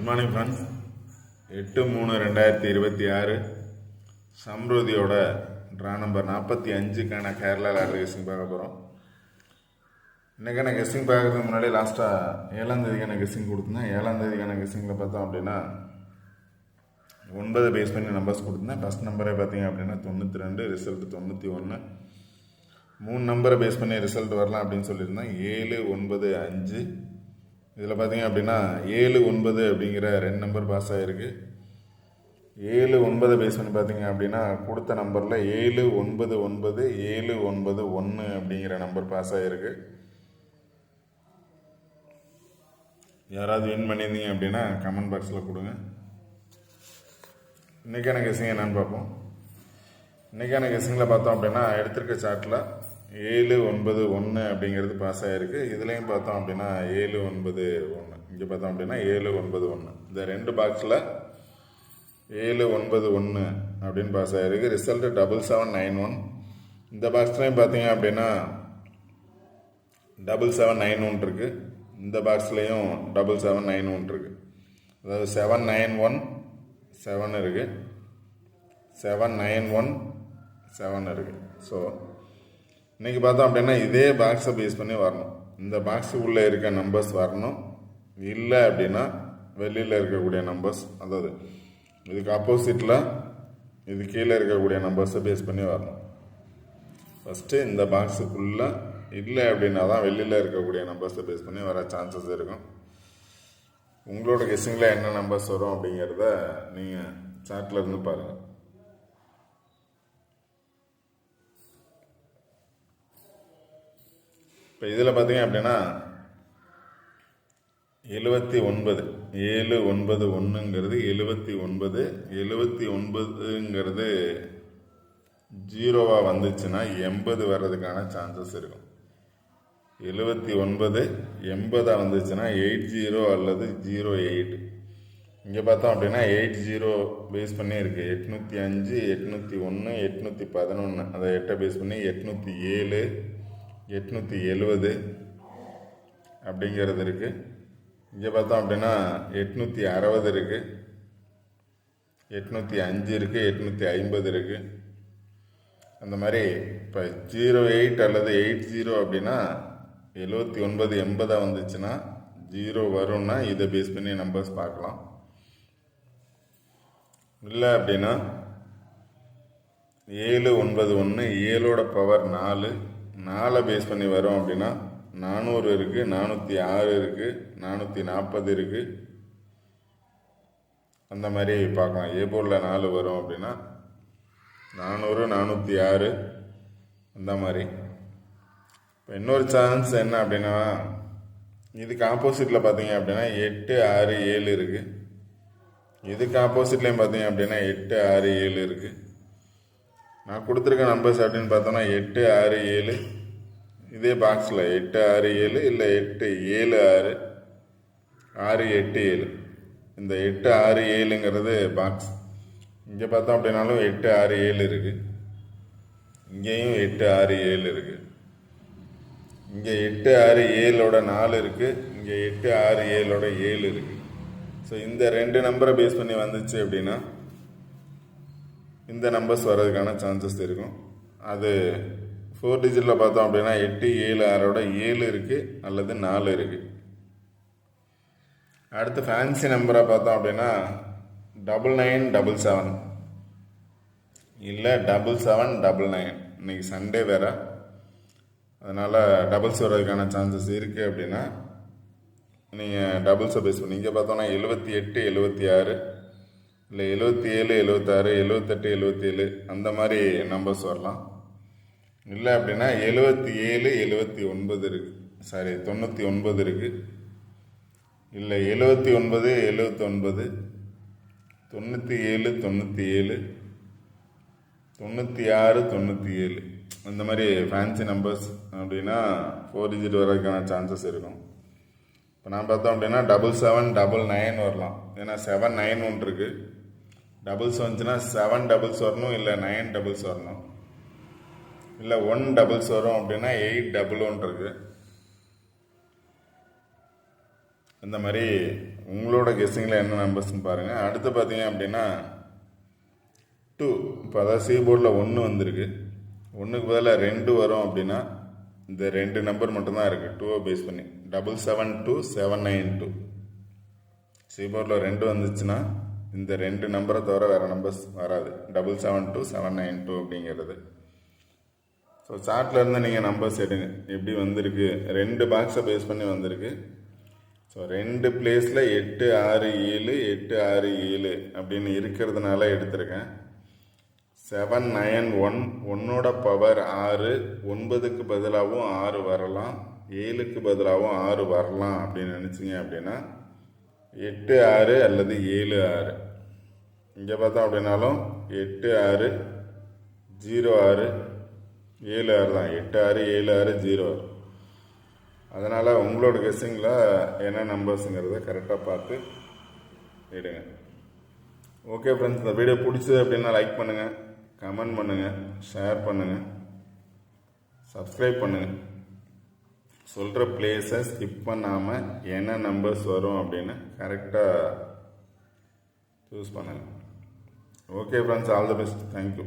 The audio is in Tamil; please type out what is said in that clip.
Good morning friends. 8/3/2026 சம்ருதியோட ட்ரா நம்பர் 45க்கான கேரளா லாட்ரி கெஸ்ஸிங் பார்க்க போகிறோம். இன்றைக்கான கெஸ்ஸிங் பார்க்கறதுக்கு முன்னாடி லாஸ்ட்டாக 7ஆம் தேதிக்கான கெஸ்ஸிங் கொடுத்துருந்தேன். 7ஆம் தேதிக்கான கெஸ்ஸிங்கில் பார்த்தோம் அப்படின்னா 9 பேஸ் பண்ணி நம்பர்ஸ் கொடுத்துருந்தேன். ஃபஸ்ட் நம்பரே பார்த்தீங்க அப்படின்னா 92, ரிசல்ட் 91. 3 நம்பரை பேஸ் பண்ணி ரிசல்ட் வரலாம் அப்படின்னு சொல்லியிருந்தேன். 7, 9, 5. இதில் பார்த்தீங்க அப்படின்னா 7, 9 அப்படிங்கிற 2 நம்பர் பாஸ் ஆகிருக்கு. 7, 9 பேஸ் பண்ணி பார்த்தீங்க அப்படின்னா கொடுத்த நம்பரில் 7, 9, 9, 7, 9, 1 அப்படிங்கிற நம்பர் பாஸ் ஆகிருக்கு. யாராவது வின் பண்ணியிருந்தீங்க அப்படின்னா கமெண்ட் பாக்ஸில் கொடுங்க. இன்றைக்கான கெஸ்ஸிங் என்னன்னு பார்ப்போம். இன்றைக்கான கெஸ்ஸிங்கில் பார்த்தோம் அப்படின்னா எடுத்திருக்க சார்ட்டில் 7, 9, 1 அப்படிங்கிறது பாஸ் ஆகிருக்கு. இதுலேயும் பார்த்தோம் அப்படின்னா 7, 9, 1. இங்கே பார்த்தோம் அப்படின்னா 7, 9, 1. இந்த 2 பாக்ஸில் 7, 9, 1 அப்படின்னு பாஸ் ஆகிருக்கு. ரிசல்ட்டு 7791. இந்த பாக்ஸ்லையும் பார்த்தீங்க அப்படின்னா 7791 இருக்குது. இந்த பாக்ஸ்லேயும் 7791 இருக்குது. அதாவது 791 7 இருக்குது, 791 7 இருக்குது. ஸோ இன்றைக்கி பார்த்தோம் அப்படின்னா இதே பாக்ஸை பேஸ் பண்ணி வரணும். இந்த பாக்ஸுக்குள்ளே இருக்க நம்பர்ஸ் வரணும். இல்லை அப்படின்னா வெளியில் இருக்கக்கூடிய நம்பர்ஸ், அதாவது இதுக்கு ஆப்போசிட்டில் இது கீழே இருக்கக்கூடிய நம்பர்ஸை பேஸ் பண்ணி வரணும். ஃபஸ்ட்டு இந்த பாக்ஸுக்குள்ளே இல்லை அப்படின்னா தான் வெளியில் இருக்கக்கூடிய நம்பர்ஸை பேஸ் பண்ணி வர சான்சஸ் இருக்கும். உங்களோட கெஸ்ஸிங்கில் என்ன நம்பர்ஸ் வரும் அப்படிங்கிறத நீங்கள் சார்ட்டில் இருந்து பாருங்கள். இப்போ இதில் பார்த்தீங்க அப்படின்னா 79, 7, 9, 1ங்கிறது 79. 79ங்கிறது 0வா வந்துச்சுன்னா 80 வர்றதுக்கான சான்சஸ் இருக்கும். 79 80 வந்துச்சுன்னா 80 அல்லது 08. இங்கே பார்த்தோம் அப்படின்னா 80 பேஸ் பண்ணி இருக்குது. 805, 801, 811. அதை 8 பேஸ் பண்ணி 807, 870 அப்படிங்கிறது இருக்குது. இங்கே பார்த்தோம் அப்படின்னா 860 இருக்குது, 805 இருக்குது, 850 இருக்குது. அந்த மாதிரி இப்போ 08 அல்லது 80 அப்படின்னா 79 80 வந்துச்சுன்னா 0 வரும்னா இதை பேஸ் பண்ணி நம்பர்ஸ் பார்க்கலாம். இல்லை அப்படின்னா 7, 9, 1 7ஓட பவர் 4, 4 பேஸ் பண்ணி வரும் அப்படின்னா 400 இருக்குது, 406 இருக்குது, 440 இருக்குது. அந்த மாதிரி பார்க்கலாம். ஏ போர்டில் 4 வரும் அப்படின்னா 400, 406 அந்த மாதிரி. இப்போ இன்னொரு சான்ஸ் என்ன அப்படின்னா இதுக்கு ஆப்போசிட்டில் பார்த்தீங்க அப்படின்னா 8, 6, 7 இருக்குது. இதுக்கு ஆப்போசிட்லேயும் பார்த்தீங்க அப்படின்னா 8, 6, 7 இருக்குது. நான் கொடுத்துருக்க நம்பர்ஸ் அப்படின்னு பார்த்தோன்னா 8, 6, 7. இதே பாக்ஸில் 8, 6, 7 இல்லை 8, 7, 6, 6, 8, 7. இந்த 8, 6, 7ங்கிறது பாக்ஸ். இங்கே பார்த்தோம் அப்படின்னாலும் 8, 6, 7 இருக்குது. இங்கேயும் 8, 6, 7 இருக்குது. இங்கே 8, 6, 7ஓட 4 இருக்குது. இங்கே 8, 6, 7ஓட 7 இருக்குது. ஸோ இந்த 2 நம்பரை பேஸ் பண்ணி வந்துச்சு அப்படின்னா இந்த நம்பர்ஸ் வர்றதுக்கான சான்சஸ் இருக்கும். அது 4 டிஜிட்டில் பார்த்தோம் அப்படின்னா 8, 7, 6ஓட 7 இருக்குது அல்லது 4 இருக்குது. அடுத்து ஃபேன்சி நம்பரை பார்த்தோம் அப்படின்னா 9977 இல்லை 7799. இன்னைக்கு சண்டே வேறு, அதனால் டபுள்ஸ் வர்றதுக்கான சான்சஸ் இருக்குது. அப்படின்னா நீங்கள் டபுள்ஸை பேஸ் பண்ணி இங்கே பார்த்தோன்னா 78, 76 இல்லை 77, 76, 78, 77 அந்த மாதிரி நம்பர்ஸ் வரலாம். இல்லை அப்படின்னா 77, 79 இருக்குது. சாரி 99 இருக்குது. இல்லை 79, 79, 97, 97, 96, 97 அந்த மாதிரி ஃபேன்சி நம்பர்ஸ் அப்படின்னா 4 டிஜிட் வர்றதுக்கான சான்சஸ் இருக்கும். இப்போ நான் பார்த்தோம் அப்படின்னா 7799 வரலாம். ஏன்னா 791 இருக்குது. டபுள்ஸ் வந்துச்சுன்னா 7 டபுள்ஸ் வரணும், இல்லை 9 டபுள்ஸ் வரணும், இல்லை 1 டபுள்ஸ் வரும் அப்படின்னா 811 இருக்குது. இந்த மாதிரி உங்களோட கெஸ்ஸிங்கில் என்ன நம்பர்ஸ்ன்னு பாருங்கள். அடுத்து பார்த்தீங்க அப்படின்னா 2. இப்போ அதாவது சி போர்டில் 1 வந்திருக்கு. 1க்கு பதிலாக 2 வரும் அப்படின்னா இந்த 2 நம்பர் மட்டும்தான் இருக்குது 2வை பேஸ் பண்ணி. 772 792. சி போர்டில் 2 வந்துச்சுன்னா இந்த 2 நம்பரை தவிர வேறு நம்பர்ஸ் வராது. 772 792 அப்படிங்கிறது. ஸோ சார்ட்டில் இருந்து நீங்கள் நம்பர்ஸ் எடுங்க. எப்படி வந்திருக்கு, 2 பாக்ஸை பேஸ் பண்ணி வந்திருக்கு. ஸோ 2 பிளேஸில் 8 6 7 8 6 7 அப்படின்னு இருக்கிறதுனால எடுத்திருக்கேன். 7 9 1 1ஓட பவர் 6, 9க்கு பதிலாகவும் 6 வரலாம், 7க்கு பதிலாகவும் 6 வரலாம் அப்படின்னு நினச்சிங்க அப்படின்னா 8 6 அல்லது 7 6. இங்கே பார்த்தோம் அப்படின்னாலும் 8 6 0 6 7 6 தான். 8 6 7 6 0 6. அதனால் உங்களோட கெஸ்ஸிங்கில் என்ன நம்பர்ஸுங்கிறத கரெக்டாக பார்த்து எடுங்க. ஓகே ஃப்ரெண்ட்ஸ், இந்த வீடியோ பிடிச்சது அப்படின்னா லைக் பண்ணுங்கள், கமெண்ட் பண்ணுங்கள், ஷேர் பண்ணுங்கள், சப்ஸ்கிரைப் பண்ணுங்கள். சொல்கிற பிளேஸை ஸ்கிப் பண்ணாமல் என்ன நம்பர்ஸ் வரும் அப்படின்னு கரெக்டாக சூஸ் பண்ணுங்கள். Okay friends, all the best. Thank you.